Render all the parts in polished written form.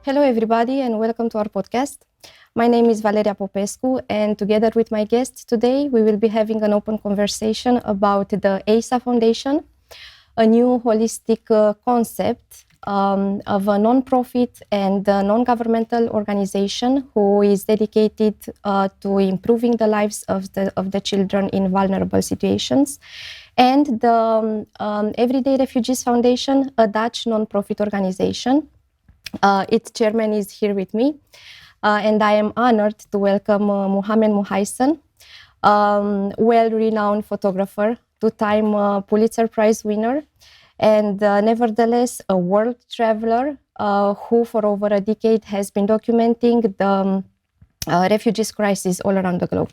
Hello, everybody, and welcome to our podcast. My name is Valeria Popescu, and together with my guests today, we will be having an open conversation about the AssA Foundation, a new holistic concept of a non-profit and non-governmental organization who is dedicated to improving the lives of the children in vulnerable situations, and the Everyday Refugees Foundation, a Dutch non-profit organization. Its chairman is here with me, and I am honored to welcome Muhhamed, well-renowned photographer, two-time Pulitzer Prize winner, and nevertheless a world traveler who for over a decade has been documenting the refugees crisis all around the globe.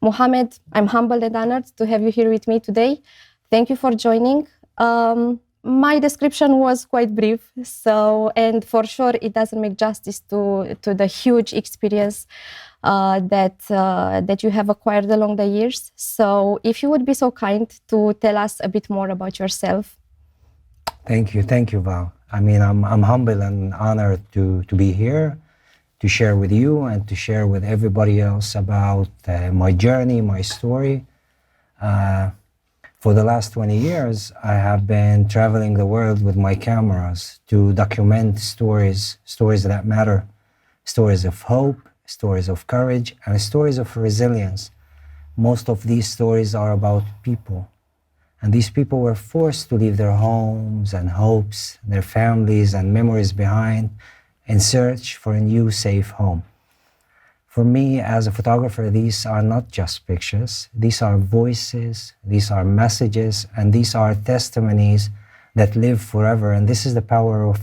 Muhhamed, I'm humbled and honored to have you here with me today. Thank you for joining. My description was quite brief, and for sure it doesn't make justice to the huge experience that you have acquired along the years. So if you would be so kind to tell us a bit more about yourself. Thank you, Val. I mean, I'm humbled and honored to be here, to share with you and to share with everybody else about my journey, my story. For the last 20 years, I have been traveling the world with my cameras to document stories that matter, stories of hope, stories of courage, and stories of resilience. Most of these stories are about people. And these people were forced to leave their homes and hopes, their families and memories behind in search for a new safe home. For me, as a photographer, these are not just pictures. These are voices, these are messages, and these are testimonies that live forever. And this is the power of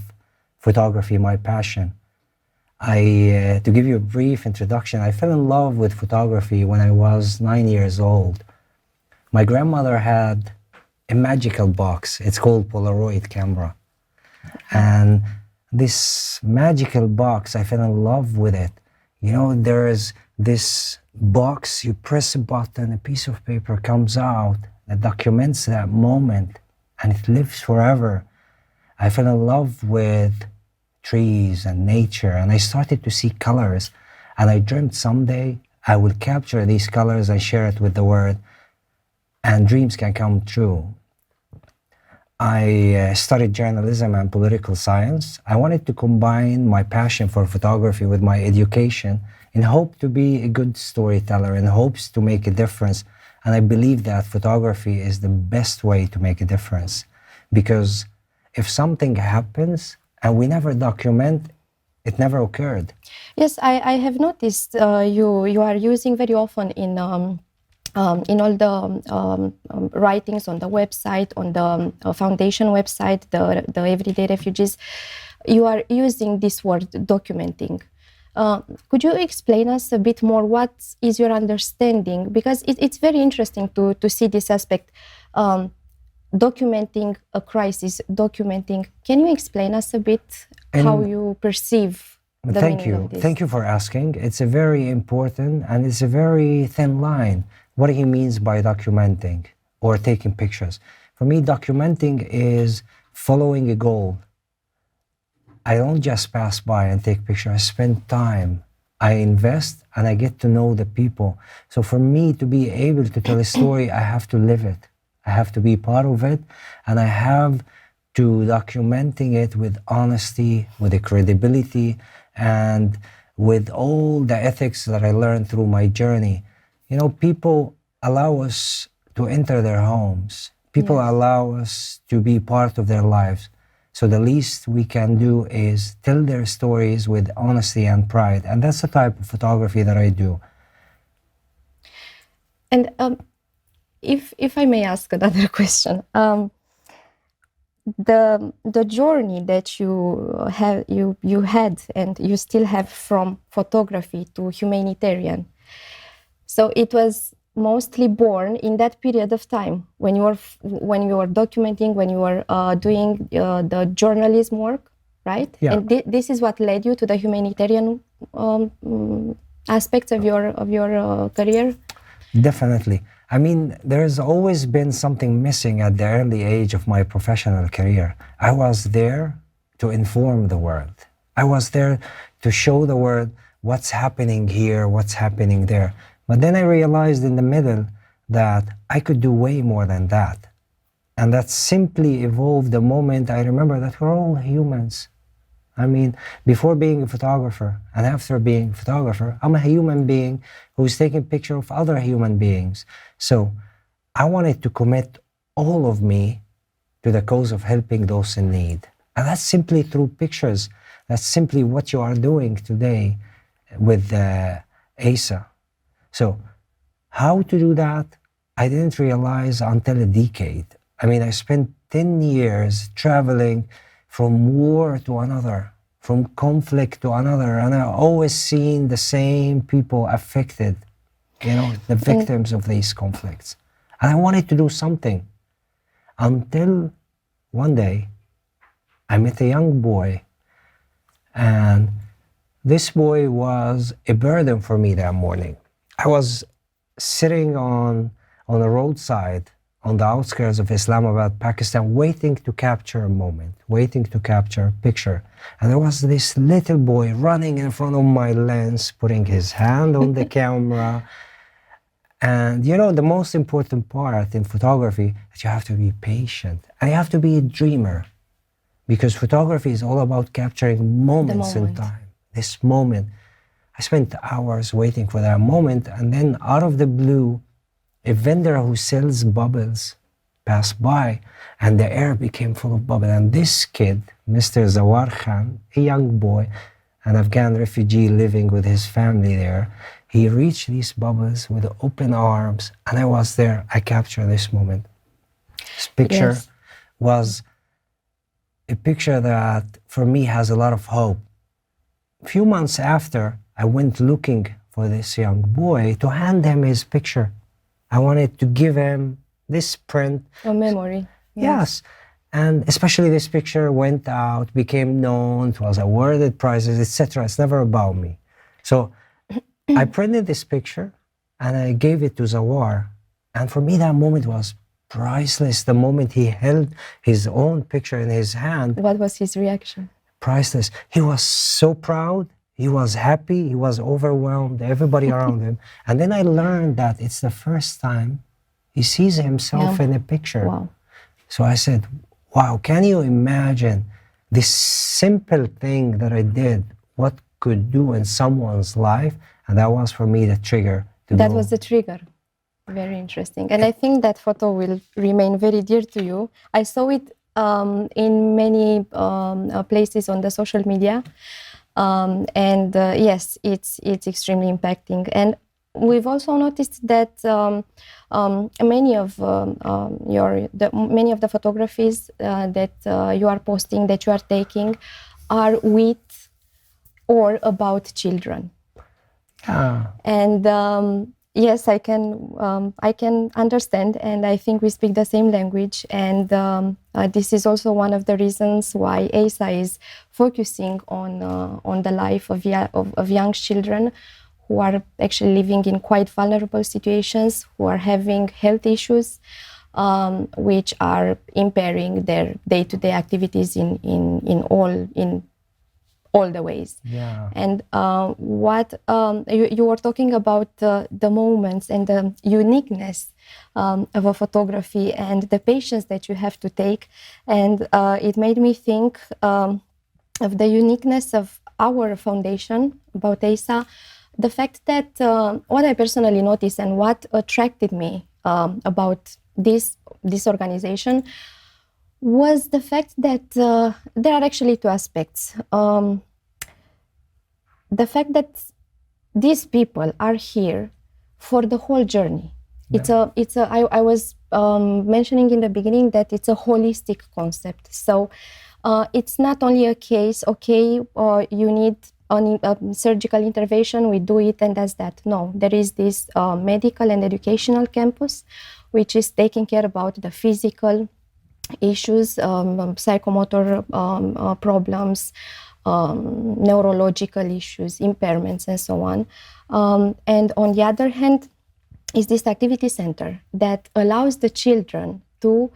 photography, my passion. To give you a brief introduction, I fell in love with photography when I was 9 years old. My grandmother had a magical box. It's called Polaroid camera. And this magical box, I fell in love with it. You know, there's this box, you press a button, a piece of paper comes out that documents that moment, and it lives forever. I fell in love with trees and nature, and I started to see colors, and I dreamt someday I will capture these colors and share it with the world, and dreams can come true. I studied journalism and political science. I wanted to combine my passion for photography with my education in hope to be a good storyteller, in hopes to make a difference. And I believe that photography is the best way to make a difference. Because if something happens and we never document, it never occurred. Yes, I have noticed you are using very often in all the writings on the website, on the foundation website, the Everyday Refugees, you are using this word documenting. Could you explain us a bit more what is your understanding? Because it's very interesting to see this aspect, documenting a crisis, documenting. Can you explain us a bit how you perceive the meaning of this? Thank you for asking. It's a very important and it's a very thin line. What he means by documenting or taking pictures. For me, documenting is following a goal. I don't just pass by and take pictures. I spend time. I invest and I get to know the people. So for me to be able to tell a story, I have to live it. I have to be part of it, and I have to documenting it with honesty, with the credibility, and with all the ethics that I learned through my journey. You know, people allow us to enter their homes. People allow us to be part of their lives. So the least we can do is tell their stories with honesty and pride. And that's the type of photography that I do. And if I may ask another question, the journey that you had and you still have from photography to humanitarian. So it was mostly born in that period of time when you were documenting, when you were doing the journalism work, right? Yeah. And this is what led you to the humanitarian aspects of your career. Definitely. I mean, there's always been something missing at the early age of my professional career. I was there to inform the world. I was there to show the world what's happening here, what's happening there. But then I realized in the middle that I could do way more than that. And that simply evolved the moment I remember that we're all humans. I mean, before being a photographer and after being a photographer, I'm a human being who's taking picture of other human beings. So I wanted to commit all of me to the cause of helping those in need. And that's simply through pictures. That's simply what you are doing today with ASA. So how to do that, I didn't realize until a decade. I mean, I spent 10 years traveling from war to another, from conflict to another, and I always seen the same people affected, the victims of these conflicts. And I wanted to do something until one day I met a young boy, and this boy was a burden for me that morning. I was sitting on a roadside on the outskirts of Islamabad, Pakistan, waiting to capture a moment, waiting to capture a picture. And there was this little boy running in front of my lens, putting his hand on the camera. And the most important part in photography is you have to be patient and you have to be a dreamer, because photography is all about capturing moments in time. This moment. I spent hours waiting for that moment, and then out of the blue, a vendor who sells bubbles passed by, and the air became full of bubbles. And this kid, Mr. Zawar Khan, a young boy, an Afghan refugee living with his family there, he reached these bubbles with open arms, and I was there. I captured this moment. This picture was a picture that, for me, has a lot of hope. A few months after, I went looking for this young boy to hand him his picture. I wanted to give him this print. A memory. Yes. And especially this picture went out, became known, it was awarded prizes, etc. It's never about me. So I printed this picture and I gave it to Zawar. And for me, that moment was priceless. The moment he held his own picture in his hand. What was his reaction? Priceless. He was so proud. He was happy. He was overwhelmed. Everybody around him. And then I learned that it's the first time he sees himself in a picture. Wow. So I said, wow, can you imagine this simple thing that I did, what could do in someone's life? And that was for me the trigger. That was the trigger. Very interesting. And I think that photo will remain very dear to you. I saw it in many places on the social media. Yes, it's extremely impacting. And we've also noticed that many of the photographies that you are posting, that you are taking, are with or about children. And yes, I can understand, and I think we speak the same language. And this is also one of the reasons why ASA is focusing on the life of young children who are actually living in quite vulnerable situations, who are having health issues, which are impairing their day-to-day activities in all the ways. Yeah. And what you were talking about the moments and the uniqueness of a photography and the patience that you have to take, and it made me think of the uniqueness of our foundation, about ASA. The fact that what I personally noticed and what attracted me about this organization was the fact that there are actually two aspects. The fact that these people are here for the whole journey. Yeah. I was mentioning in the beginning that it's a holistic concept. So it's not only a case, you need a surgical intervention, we do it and that's that. No, there is this medical and educational campus, which is taking care about the physical issues, psychomotor problems, neurological issues, impairments, and so on. And on the other hand, is this activity center that allows the children to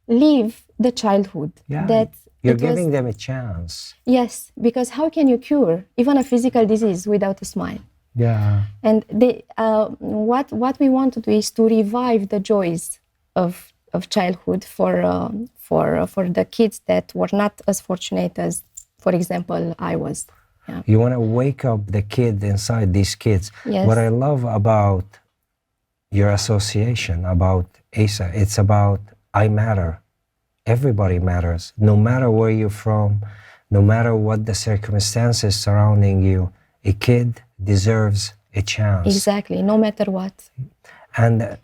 live the childhood. Yeah, That you're it was, giving them a chance. yes, because how can you cure even a physical disease without a smile? Yeah. And what we want to do is to revive the joys of childhood for the kids that were not as fortunate as, for example, I was. Yeah. You want to wake up the kid inside these kids. Yes. What I love about your association, about ASA, it's about I matter. Everybody matters. No matter where you're from, no matter what the circumstances surrounding you, a kid deserves a chance. Exactly, no matter what. And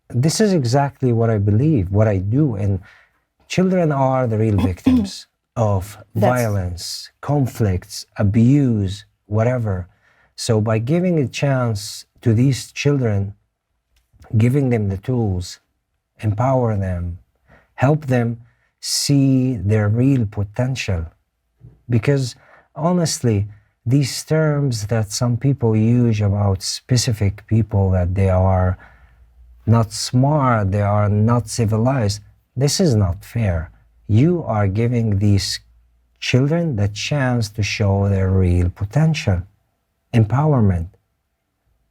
this is exactly what I believe, what I do. And children are the real victims of violence, conflicts, abuse, whatever. So by giving a chance to these children, giving them the tools, empower them, help them see their real potential. Because honestly, these terms that some people use about specific people, that they are not smart, they are not civilized, this is not fair. You are giving these children the chance to show their real potential. Empowerment.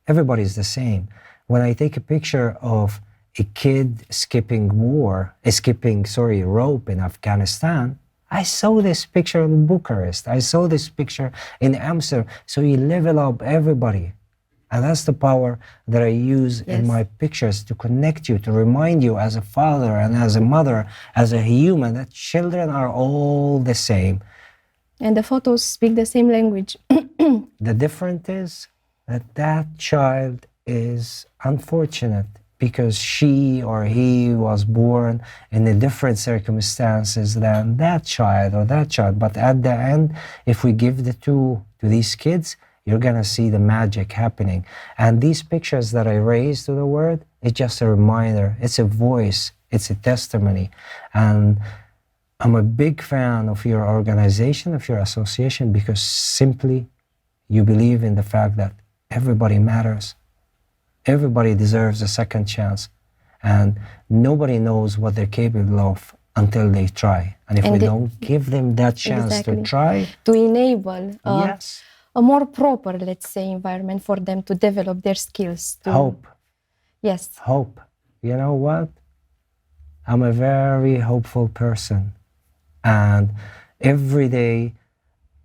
Everybody's the same. When I take a picture of a kid skipping rope in Afghanistan, I saw this picture in Bucharest. I saw this picture in Amsterdam. So you level up everybody. And that's the power that I use in my pictures, to connect you, to remind you as a father and as a mother, as a human, that children are all the same. And the photos speak the same language. The difference is that that child is unfortunate because she or he was born in a different circumstances than that child or that child. But at the end, if we give the two to these kids, you're gonna see the magic happening. And these pictures that I raise to the world, it's just a reminder, it's a voice, it's a testimony. And I'm a big fan of your organization, of your association, because simply you believe in the fact that everybody matters. Everybody deserves a second chance. And nobody knows what they're capable of until they try. And if we don't give them that chance to try, to enable yes, a more proper, let's say, environment for them to develop their skills. Hope. Yes. Hope. You know what? I'm a very hopeful person. And every day,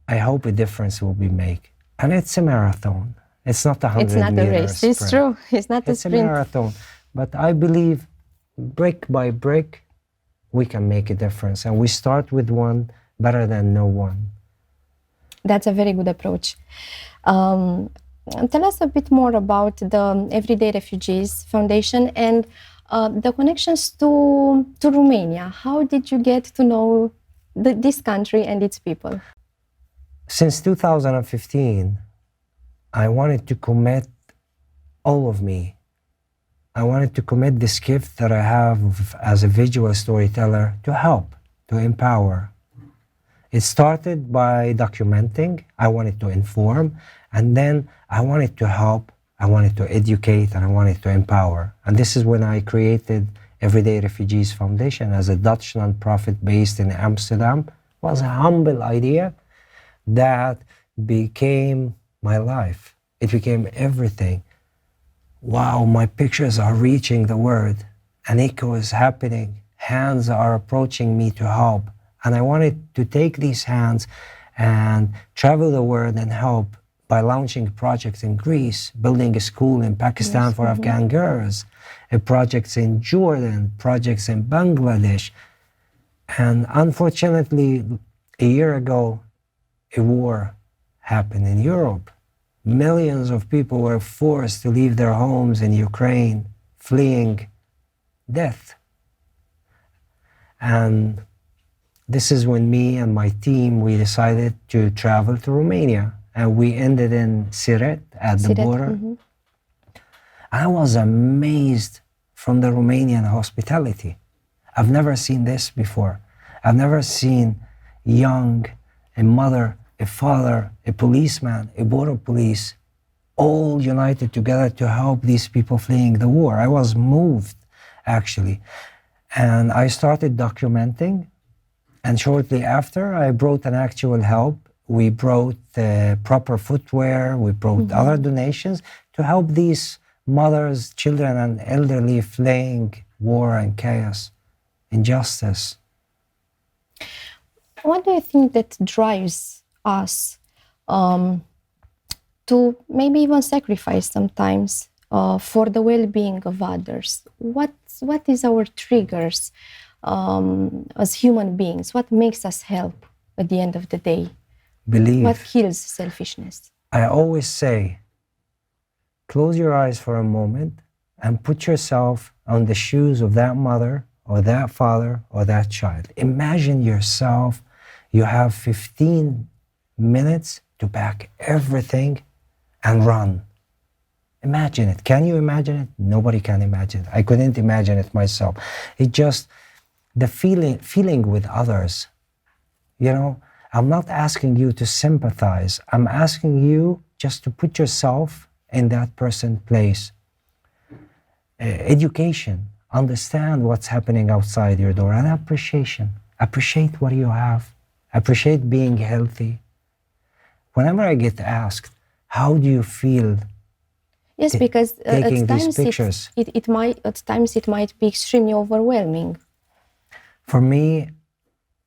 I hope a difference will be made. And it's a marathon. It's not a 100 It's not a race. sprint. It's true. It's not a sprint. It's a marathon. But I believe brick by brick, we can make a difference. And we start with one better than no one. That's a very good approach. Tell us a bit more about the Everyday Refugees Foundation and the connections to Romania. How did you get to know this country and its people? Since 2015, I wanted to commit all of me. I wanted to commit this gift that I have as a visual storyteller to help, to empower. It started by documenting. I wanted to inform, and then I wanted to help, I wanted to educate, and I wanted to empower. And this is when I created Everyday Refugees Foundation as a Dutch nonprofit based in Amsterdam. It was a humble idea that became my life. It became everything. Wow, my pictures are reaching the world. An echo is happening. Hands are approaching me to help. And I wanted to take these hands and travel the world and help by launching projects in Greece, building a school in Pakistan for Afghan girls, projects in Jordan, projects in Bangladesh. And unfortunately, a year ago, a war happened in Europe. Millions of people were forced to leave their homes in Ukraine, fleeing death. And this is when me and my team, we decided to travel to Romania. And we ended in Siret at the border. I was amazed from the Romanian hospitality. I've never seen this before. I've never seen a mother, a father, a policeman, a border police, all united together to help these people fleeing the war. I was moved, actually. And I started documenting. And shortly after, I brought an actual help. We brought proper footwear. We brought other donations to help these mothers, children, and elderly fleeing war and chaos, injustice. What do you think that drives us to maybe even sacrifice sometimes for the well-being of others? What is our triggers as human beings? What makes us help at the end of the day? Believe. What kills selfishness? I always say, close your eyes for a moment and put yourself on the shoes of that mother or that father or that child. Imagine yourself, you have 15 minutes to pack everything and run. Imagine it. Can you imagine it? Nobody can imagine it. I couldn't imagine it myself. It just, the feeling with others, you know, I'm not asking you to sympathize. I'm asking you just to put yourself in that person's place. Education, understand what's happening outside your door, and appreciation. Appreciate what you have. Appreciate being healthy. Whenever I get asked, how do you feel? Yes, because taking at these times pictures? it might be extremely overwhelming. For me,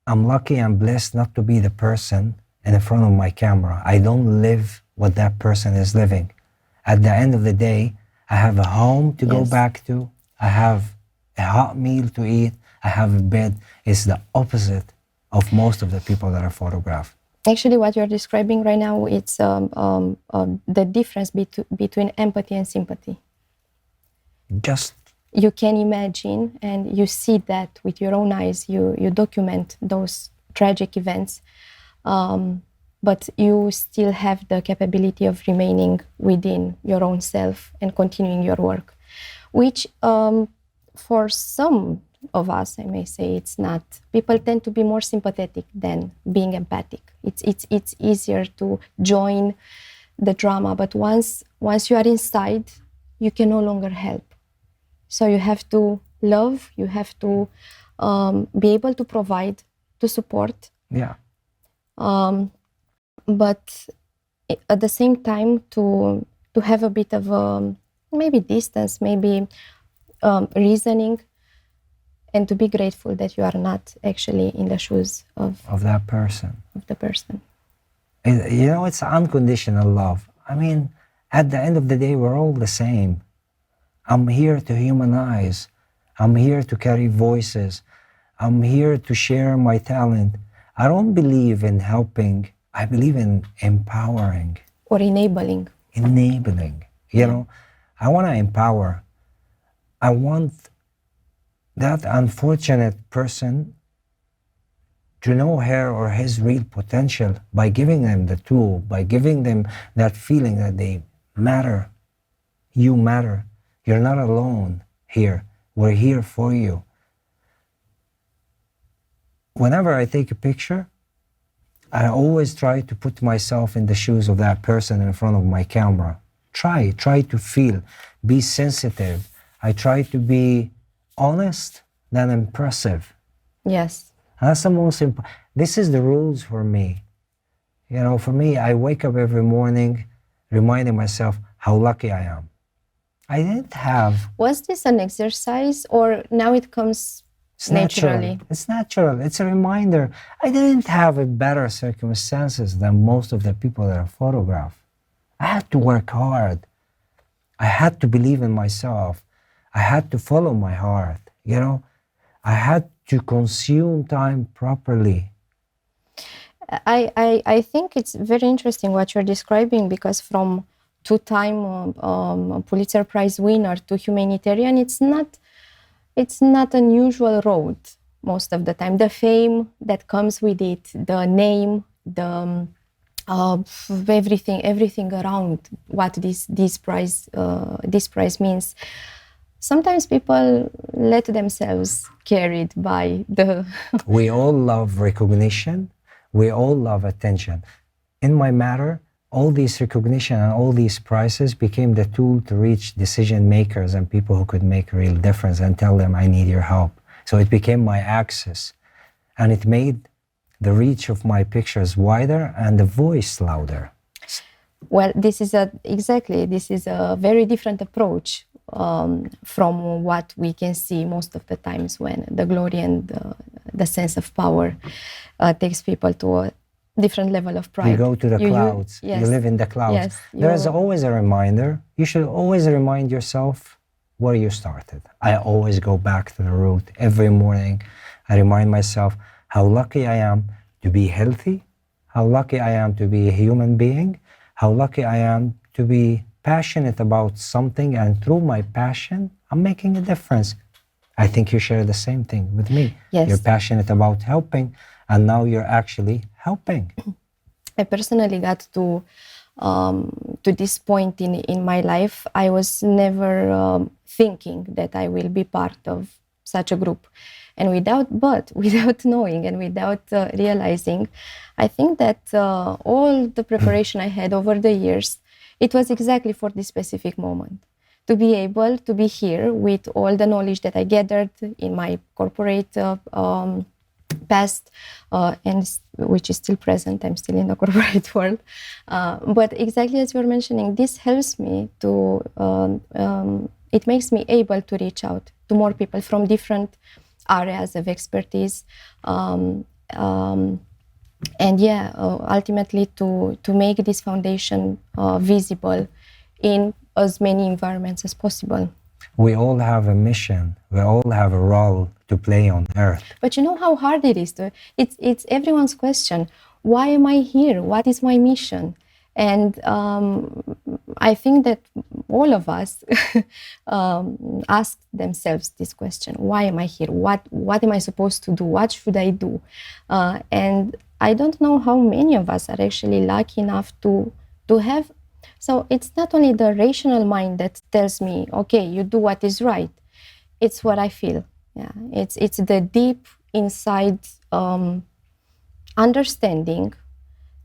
I'm lucky and blessed not to be the person in front of my camera. I don't live what that person is living. At the end of the day, I have a home to go back to. I have a hot meal to eat. I have a bed. It's the opposite of most of the people that are photographed. Actually, what you're describing right now, it's the difference between empathy and sympathy. Just You can imagine and you see that with your own eyes. You document those tragic events, but you still have the capability of remaining within your own self and continuing your work, which for some of us, I may say, it's not. People tend to be more sympathetic than being empathic. It's easier to join the drama, but once you are inside, you can no longer help. So you have to love, you have to be able to provide, to support. yeah. But at the same time, to have a bit of maybe distance, maybe reasoning, and to be grateful that you are not actually in the shoes Of that person. of the person. You know, it's unconditional love. I mean, at the end of the day, we're all the same. I'm here to humanize. I'm here to carry voices. I'm here to share my talent. I don't believe in helping. I believe in empowering. Or enabling. Enabling. You know, I want to empower. I want that unfortunate person to know her or his real potential by giving them the tool, by giving them that feeling that they matter. You matter. You're not alone here. We're here for you. Whenever I take a picture, I always try to put myself in the shoes of that person in front of my camera. Try to feel, be sensitive. I try to be honest than impressive. Yes. That's the most important. This is the rules for me. You know, for me, I wake up every morning reminding myself how lucky I am. I didn't have... Was this an exercise or now it comes naturally? It's natural. It's a reminder. I didn't have a better circumstances than most of the people that are photographed. I had to work hard. I had to believe in myself. I had to follow my heart, you know. I had to consume time properly. I think it's very interesting what you're describing, because from two-time Pulitzer Prize winner to humanitarian, it's not an usual road most of the time. The fame that comes with it, the name, the everything around what this prize means. Sometimes people let themselves carried by the... We all love recognition. We all love attention. In my matter, all these recognition and all these prizes became the tool to reach decision makers and people who could make a real difference and tell them, I need your help. So it became my access, and it made the reach of my pictures wider and the voice louder. Well, this is a very different approach from what we can see most of the times when the glory and the sense of power takes people to a different level of pride. You go to the clouds. Yes. You live in the clouds. Yes, there is always a reminder. You should always remind yourself where you started. I always go back to the root. Every morning, I remind myself how lucky I am to be healthy, how lucky I am to be a human being, how lucky I am to be passionate about something, and through my passion, I'm making a difference. I think you share the same thing with me. Yes. You're passionate about helping, and now you're actually helping. I personally got to this point in my life. I was never thinking that I will be part of such a group. And without knowing and without realizing, I think that all the preparation I had over the years, it was exactly for this specific moment. To be able to be here with all the knowledge that I gathered in my corporate past, and which is still present. I'm still in the corporate world. But exactly as you're mentioning, this helps me to, it makes me able to reach out to more people from different areas of expertise, and ultimately to make this foundation visible in as many environments as possible. We all have a mission. We all have a role to play on Earth. But you know how hard it is it's everyone's question. Why am I here? What is my mission? And I think that all of us ask themselves this question: why am I here? What am I supposed to do? What should I do? And I don't know how many of us are actually lucky enough to have. So it's not only the rational mind that tells me, okay, you do what is right. It's what I feel. Yeah, it's the deep inside understanding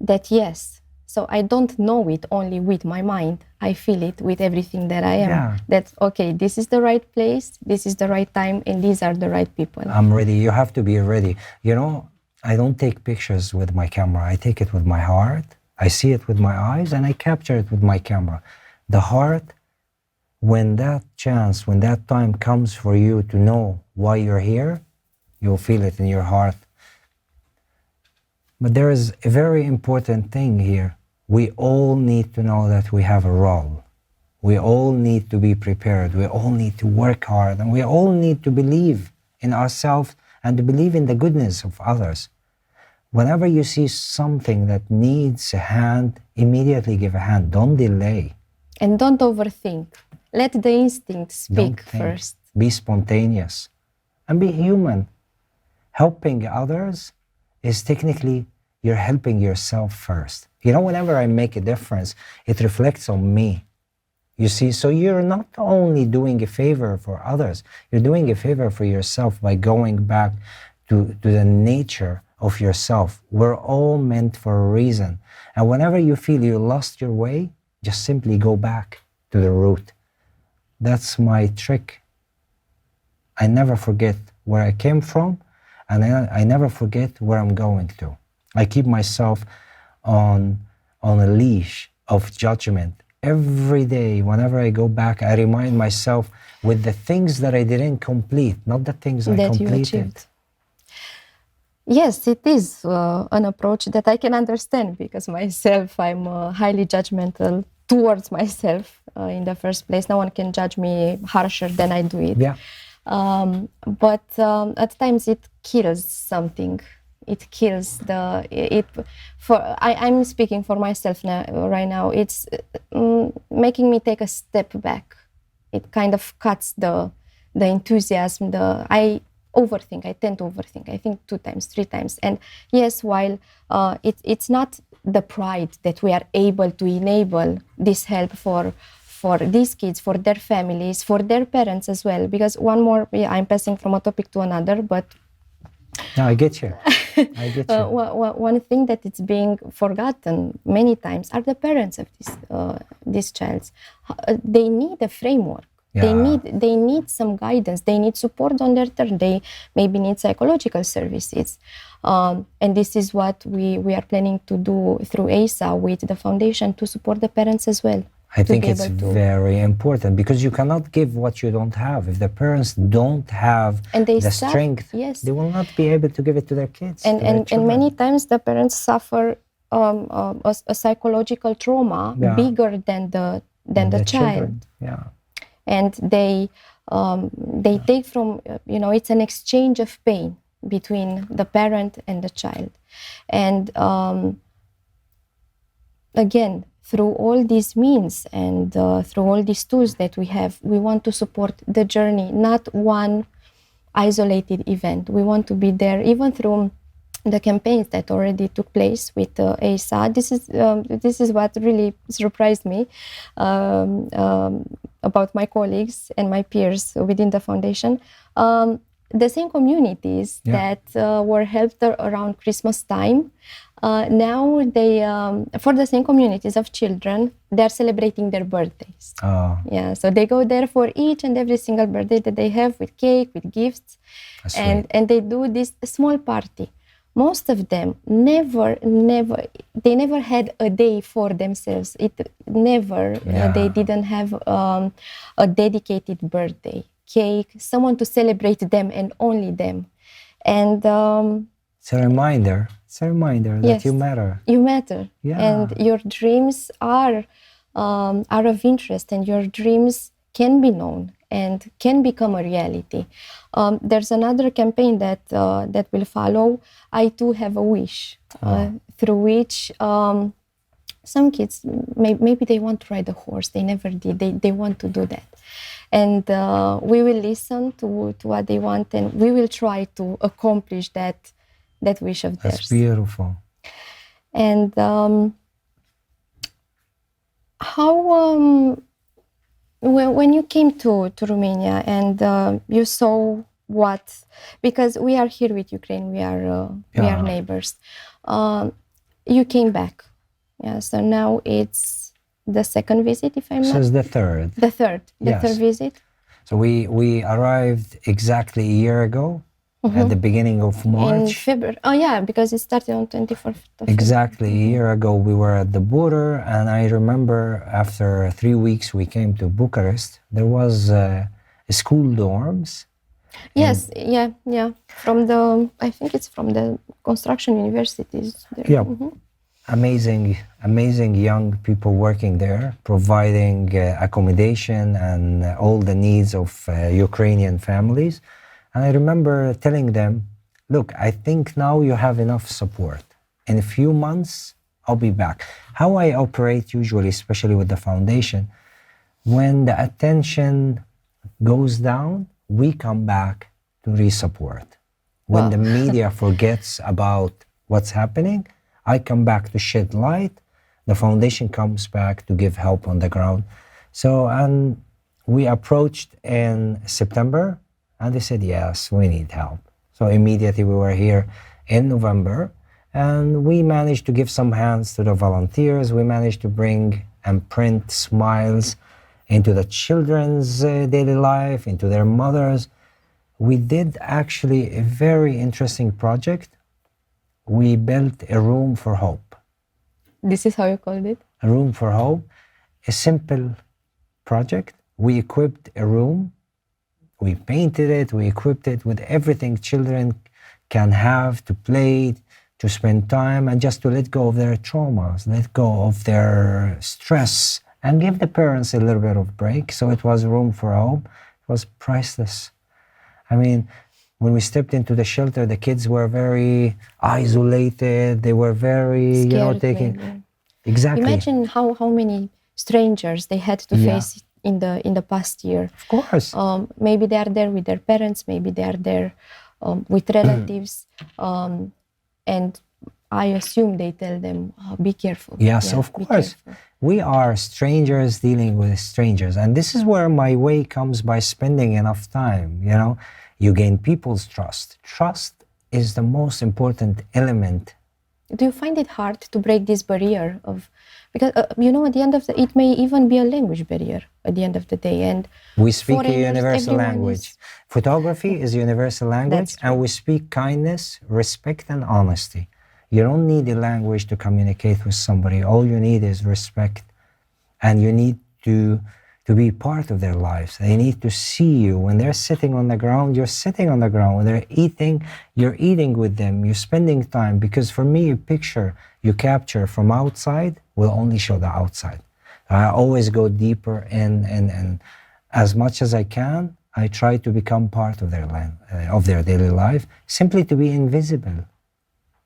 that yes. So I don't know it only with my mind. I feel it with everything that I am. Yeah. That, okay, this is the right place, this is the right time, and these are the right people. I'm ready. You have to be ready. You know, I don't take pictures with my camera. I take it with my heart. I see it with my eyes, and I capture it with my camera. The heart, when that chance, when that time comes for you to know why you're here, you'll feel it in your heart. But there is a very important thing here. We all need to know that we have a role. We all need to be prepared. We all need to work hard. And we all need to believe in ourselves and to believe in the goodness of others. Whenever you see something that needs a hand, immediately give a hand. Don't delay. And don't overthink. Let the instinct speak first. Be spontaneous and be human. Helping others is technically you're helping yourself first. You know, whenever I make a difference, it reflects on me. You see, so you're not only doing a favor for others, you're doing a favor for yourself by going back to the nature of yourself. We're all meant for a reason. And whenever you feel you lost your way, just simply go back to the root. That's my trick. I never forget where I came from, and I never forget where I'm going to. I keep myself on a leash of judgment. Every day, whenever I go back, I remind myself with the things that I didn't complete, not the things I completed. You achieved. Yes, it is an approach that I can understand, because myself, I'm highly judgmental towards myself in the first place. No one can judge me harsher than I do it. Yeah. But at times it kills something. It kills I'm speaking for myself right now. It's making me take a step back. It kind of cuts the enthusiasm. I overthink. I tend to overthink. I think 2 times, 3 times. And yes, while it's not the pride that we are able to enable this help for these kids, for their families, for their parents as well. Because I'm passing from a topic to another, but no, I get you. I get you. One thing that it's being forgotten many times are the parents of this child. They need a framework. Yeah. They need some guidance. They need support on their turn. They maybe need psychological services. And this is what we are planning to do through ASA with the foundation to support the parents as well. I think it's very important because you cannot give what you don't have. If the parents don't have the strength, yes, they will not be able to give it to their kids. And many times the parents suffer a psychological trauma bigger than the child. Children. Yeah. And they take from, it's an exchange of pain between the parent and the child. And again, through all these means and through all these tools that we have, we want to support the journey, not one isolated event. We want to be there even through the campaigns that already took place with ASA. This is what really surprised me about my colleagues and my peers within the foundation. The same communities that were helped around Christmas time, now they, for the same communities of children, they're celebrating their birthdays. Oh. Yeah, so they go there for each and every single birthday that they have with cake, with gifts, and they do this small party. Most of them never had a day for themselves. They didn't have a dedicated birthday, cake, someone to celebrate them and only them. And it's a reminder. It's a reminder that you matter. You matter. Yeah. And your dreams are of interest, and your dreams can be known and can become a reality. There's another campaign that will follow. I too have a wish, through which some kids maybe they want to ride a horse. They never did. They want to do that, and we will listen to what they want, and we will try to accomplish that wish of theirs. That's beautiful. And how when you came to Romania and you saw what, because we are here with Ukraine, we are neighbors. You came back, so now it's the second visit, if I'm not. So it's the third. The third visit. So we arrived exactly a year ago. At the beginning of March. In February. Oh yeah, because it started on 24th of Exactly a year ago we were at the border, and I remember after 3 weeks we came to Bucharest. There was school dorms. Yes, yeah. I think it's from the construction universities there. Yeah. Amazing young people working there, providing accommodation and all the needs of Ukrainian families. And I remember telling them, look, I think now you have enough support. In a few months, I'll be back. How I operate usually, especially with the foundation, when the attention goes down, we come back to re-support. When the media forgets about what's happening, I come back to shed light. The foundation comes back to give help on the ground. So, and we approached in September, and they said, yes, we need help. So immediately we were here in November, and we managed to give some hands to the volunteers. We managed to bring and print smiles into the children's daily life, into their mothers. We did actually a very interesting project. We built a room for hope. This is how you called it? A room for hope. A simple project. We equipped a room. We painted it, we equipped it with everything children can have to play, to spend time, and just to let go of their traumas, let go of their stress, and give the parents a little bit of break. So it was room for hope. It was priceless. I mean, when we stepped into the shelter, the kids were very isolated. They were very, scared, taking... Maybe. Exactly. Imagine how many strangers they had to face in the past year. Of course. Maybe they are there with their parents, maybe they are there with relatives, and I assume they tell them, be careful. Yes, of course. We are strangers dealing with strangers, and this is where my way comes by spending enough time. You gain people's trust. Trust is the most important element do you find it hard to break this barrier of, because at the end of it may even be a language barrier at the end of the day, and we speak a foreigners, universal everyone language. Photography is universal language, That's true. and we speak kindness, respect, and honesty. You don't need a language to communicate with somebody. All you need is respect, and you need to be part of their lives. They need to see you. When they're sitting on the ground, you're sitting on the ground. When they're eating, you're eating with them. You're spending time. Because for me, a picture you capture from outside will only show the outside. I always go deeper in, and as much as I can, I try to become part of their daily life, simply to be invisible,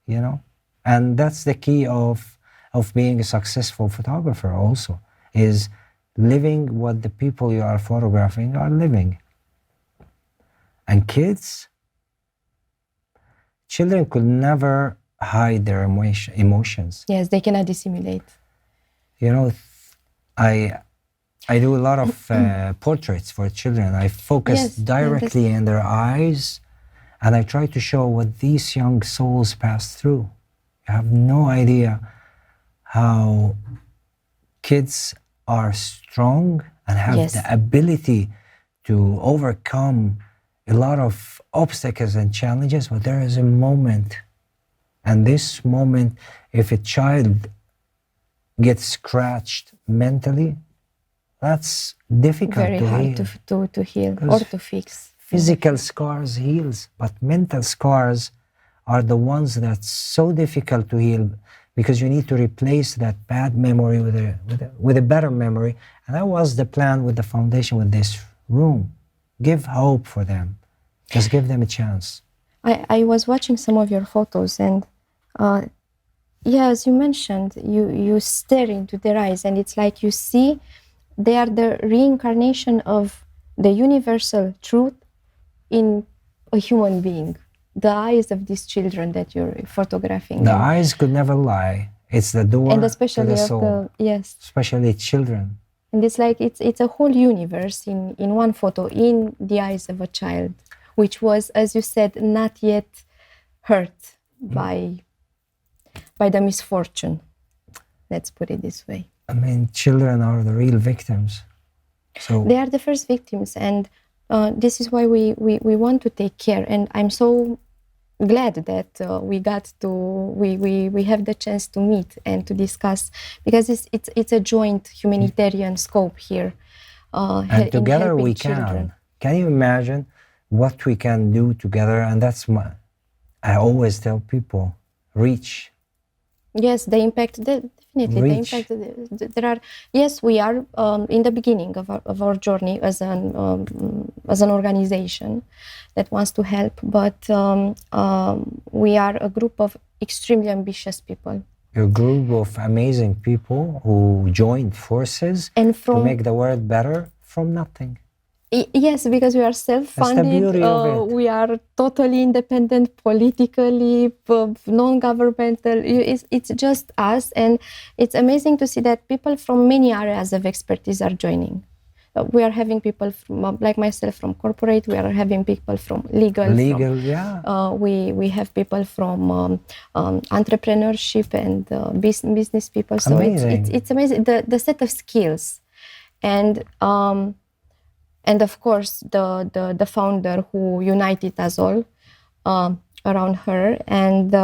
you know? And that's the key of being a successful photographer also, is living what the people you are photographing are living. And children could never hide their emotions. Yes, they cannot dissimulate. You know, I do a lot of portraits for children. I focus directly in their eyes, and I try to show what these young souls pass through. You have no idea how kids are strong and have the ability to overcome a lot of obstacles and challenges, but there is a moment, and this moment, if a child gets scratched mentally, that's difficult Very to hard heal. to heal or to fix. Physical scars heals, but mental scars are the ones that's so difficult to heal, because you need to replace that bad memory with a better memory. And that was the plan with the foundation, with this room. Give hope for them. Just give them a chance. I was watching some of your photos, and as you mentioned, you stare into their eyes, and it's like you see they are the reincarnation of the universal truth in a human being. The eyes of these children that you're photographing. The eyes could never lie. It's the door and especially to the of soul. Especially children. And it's like it's a whole universe in one photo, in the eyes of a child, which was, as you said, not yet hurt by the misfortune. Let's put it this way. I mean, children are the real victims. So they are the first victims, and this is why we want to take care. And I'm so glad that we have the chance to meet and to discuss, because it's a joint humanitarian scope here. And together we children. Can you imagine what we can do together? And I always tell people, reach. Yes, the impact, definitely. Reach. The impact, there are, yes, we are in the beginning of our journey as an organization that wants to help, but we are a group of extremely ambitious people. A group of amazing people who joined forces to make the world better from nothing. Yes, because we are self-funded, we are totally independent politically, non-governmental. It's just us, and it's amazing to see that people from many areas of expertise are joining. We are having people from, like myself, from corporate. We are having people from legal. We have people from entrepreneurship and business people. So it's amazing, the set of skills, and of course, the founder who united us all around her. And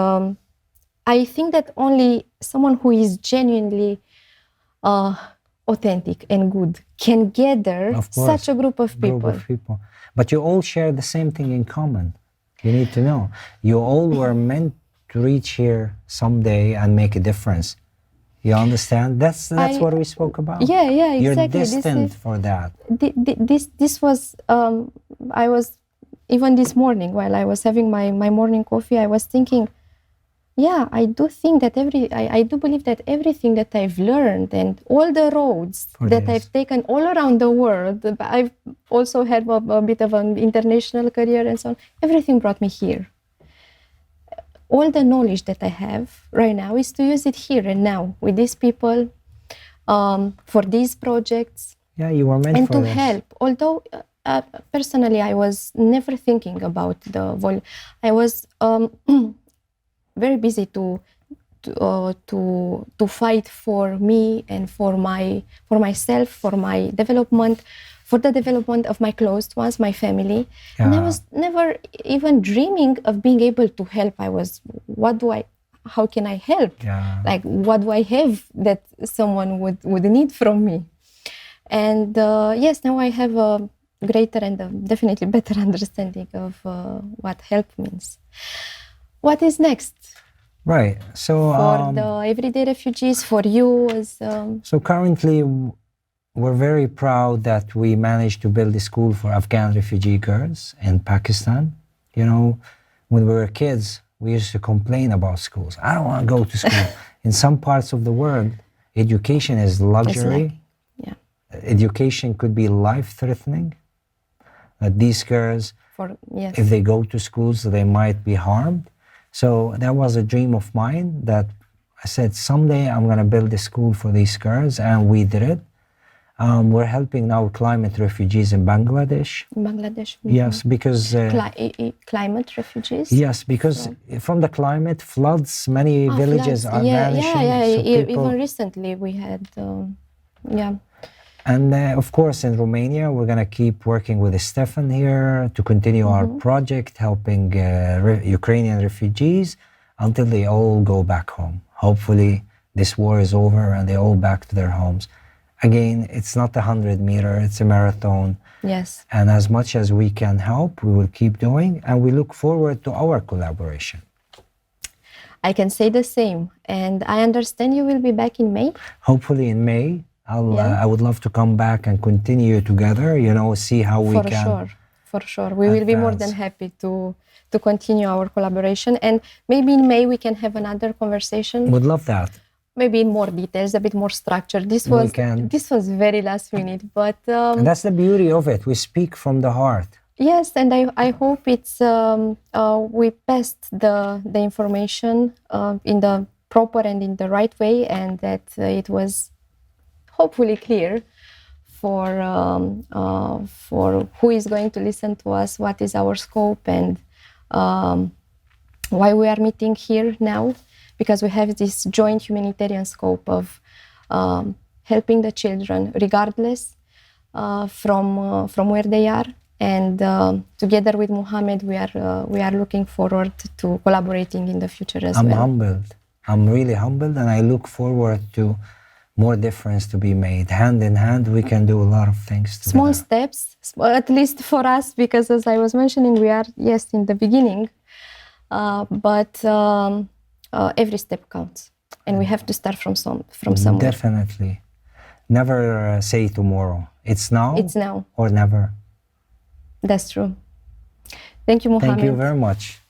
I think that only someone who is genuinely authentic and good can gather such a group of people. But you all share the same thing in common. You need to know. You all were meant to reach here someday and make a difference. You understand? That's what we spoke about. Yeah, exactly. You're destined for that. This was, I was, even this morning while I was having my morning coffee, I was thinking, I do think that I do believe that everything that I've learned and all the roads that I've taken all around the world, I've also had a bit of an international career and so on, everything brought me here. All the knowledge that I have right now is to use it here and now with these people, for these projects. Yeah, you were meant and for to this. help. Although personally, I was never thinking about the volume. I was very busy to to fight for me and for myself, for my development, for the development of my close ones, my family. And I was never even dreaming of being able to help. I was, how can I help? Like, what do I have that someone would need from me? And yes, now I have a greater and definitely better understanding of what help means. What is next? Right. So for the everyday refugees, for you as so currently we're very proud that we managed to build a school for Afghan refugee girls in Pakistan. You know, when we were kids, we used to complain about schools. I don't want to go to school. In some parts of the world, education is luxury. Education could be life-threatening. These girls, if they go to schools, they might be harmed. So that was a dream of mine that I said, someday I'm going to build a school for these girls, and we did it. We're helping now climate refugees in Bangladesh. Bangladesh? Yes, because... climate refugees? Yes, because from the climate, floods, many villages are vanishing. So even recently we had, And of course, in Romania, we're going to keep working with Stefan here to continue our project, helping Ukrainian refugees until they all go back home. Hopefully, this war is over and they all back to their homes. Again, it's not a 100-meter, it's a marathon. Yes. And as much as we can help, we will keep doing, and we look forward to our collaboration. I can say the same. And I understand you will be back in May? Hopefully in May. I would love to come back and continue together, you know, see how we can. For sure. We will be more than happy to continue our collaboration. And maybe in May we can have another conversation. Would love that. Maybe in more details, a bit more structured. This was very last minute, but and that's the beauty of it. We speak from the heart. Yes, and I hope it's we passed the information in the proper and in the right way, and that it was hopefully clear for who is going to listen to us, what is our scope, and why we are meeting here now. Because we have this joint humanitarian scope of helping the children, regardless from where they are, and together with Muhhamed, we are looking forward to collaborating in the future as well. I'm humbled. I'm really humbled, and I look forward to more difference to be made. Hand in hand, we can do a lot of things together. Small steps, at least for us, because as I was mentioning, we are in the beginning, but. Every step counts, and we have to start from somewhere. Definitely. Never say tomorrow. It's now. It's now. Or never. That's true. Thank you, Muhhamed. Thank you very much.